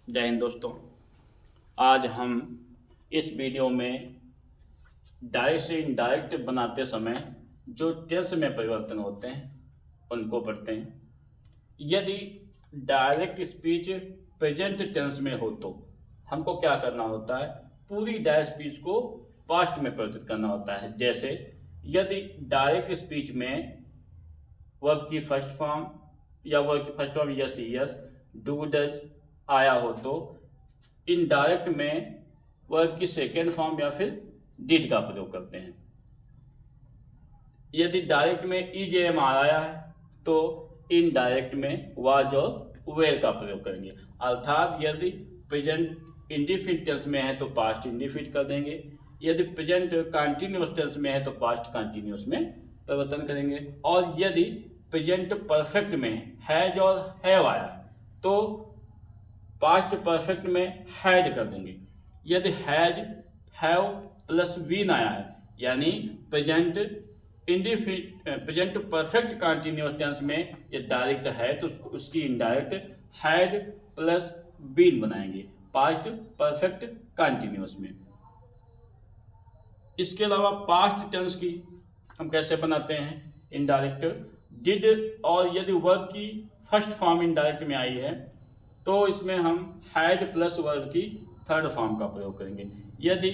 जय हिंद दोस्तों। आज हम इस वीडियो में डायरेक्ट से इनडायरेक्ट बनाते समय जो टेंस में परिवर्तन होते हैं उनको पढ़ते हैं। यदि डायरेक्ट स्पीच प्रेजेंट टेंस में हो तो हमको क्या करना होता है, पूरी डायरेक्ट स्पीच को पास्ट में परिवर्तित करना होता है। जैसे यदि डायरेक्ट स्पीच में वर्ब की फर्स्ट फॉर्म या वर्ब की first form yes yes do does आया हो तो इनडायरेक्ट में वर्ब की सेकेंड फॉर्म या फिर डिड का प्रयोग करते हैं। यदि डायरेक्ट में इज एम आया है तो इनडायरेक्ट में वाज और वेयर का प्रयोग करेंगे। अर्थात यदि प्रेजेंट इंडिफिनिट टेंस में है तो पास्ट इंडिफिनिट कर देंगे, यदि प्रेजेंट कंटिन्यूअस टेंस में है तो पास्ट कंटिन्यूअस में परिवर्तन करेंगे, और यदि प्रेजेंट परफेक्ट में हैज और हैव आया है तो पास्ट परफेक्ट में हैड कर देंगे। यदि हैज हैव प्लस बीन आया है यानी प्रेजेंट परफेक्ट कंटिन्यूअस टेंस में ये डायरेक्ट है तो उसकी इनडायरेक्ट हैड प्लस बीन बनाएंगे पास्ट परफेक्ट कंटिन्यूअस में। इसके अलावा पास्ट टेंस की हम कैसे बनाते हैं इनडायरेक्ट, डिड और यदि वर्ब की फर्स्ट फॉर्म इनडायरेक्ट में आई है तो इसमें हम हैड प्लस वर्ब की थर्ड फॉर्म का प्रयोग करेंगे। यदि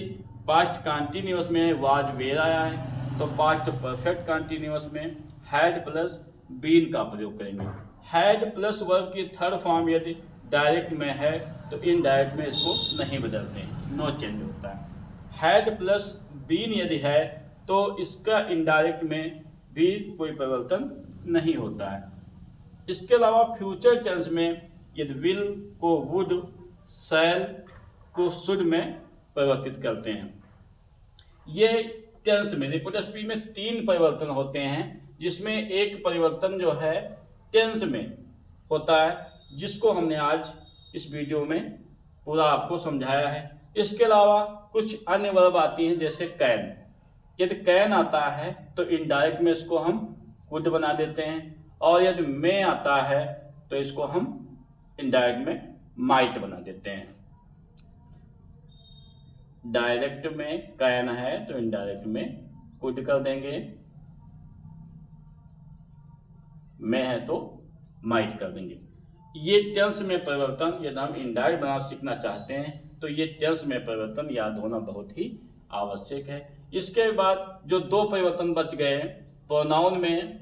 पास्ट कंटिन्यूअस में वाज वेयर आया है तो पास्ट परफेक्ट कंटिन्यूअस में हैड प्लस बीन का प्रयोग करेंगे। हैड प्लस वर्ब की थर्ड फॉर्म यदि डायरेक्ट में है तो इनडायरेक्ट में इसको नहीं बदलते हैं, नो चेंज होता है। हैड प्लस बीन यदि है तो इसका इनडायरेक्ट में भी कोई परिवर्तन नहीं होता है। इसके अलावा फ्यूचर टेंस में यदि विल को वुड, शैल को शुड में परिवर्तित करते हैं। ये टेंस में रिपोर्ट स्पीच में 3 परिवर्तन होते हैं, जिसमें एक परिवर्तन जो है टेंस में होता है जिसको हमने आज इस वीडियो में पूरा आपको समझाया है। इसके अलावा कुछ अन्य वर्ब आती हैं जैसे कैन। यदि कैन आता है तो इनडायरेक्ट में इसको हम वुड बना देते हैं, और यदि मे आता है तो इसको हम इनडायरेक्ट में माइट बना देते हैं। डायरेक्ट में कैन है तो इनडायरेक्ट में कुड कर देंगे, में है तो माइट कर देंगे। ये टेंस में परिवर्तन यदि हम इनडायरेक्ट बनाना सीखना चाहते हैं तो ये टेंस में परिवर्तन याद होना बहुत ही आवश्यक है। इसके बाद जो 2 परिवर्तन बच गए प्रोनाउन में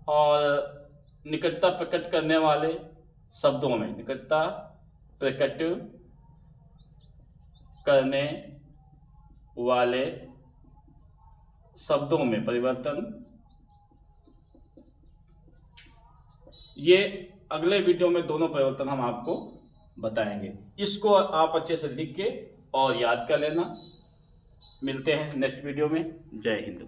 और निकटता प्रकट करने वाले शब्दों में, निकटता प्रकट करने वाले शब्दों में परिवर्तन, ये अगले वीडियो में दोनों परिवर्तन हम आपको बताएंगे। इसको आप अच्छे से लिख के और याद कर लेना। मिलते हैं नेक्स्ट वीडियो में। जय हिंद।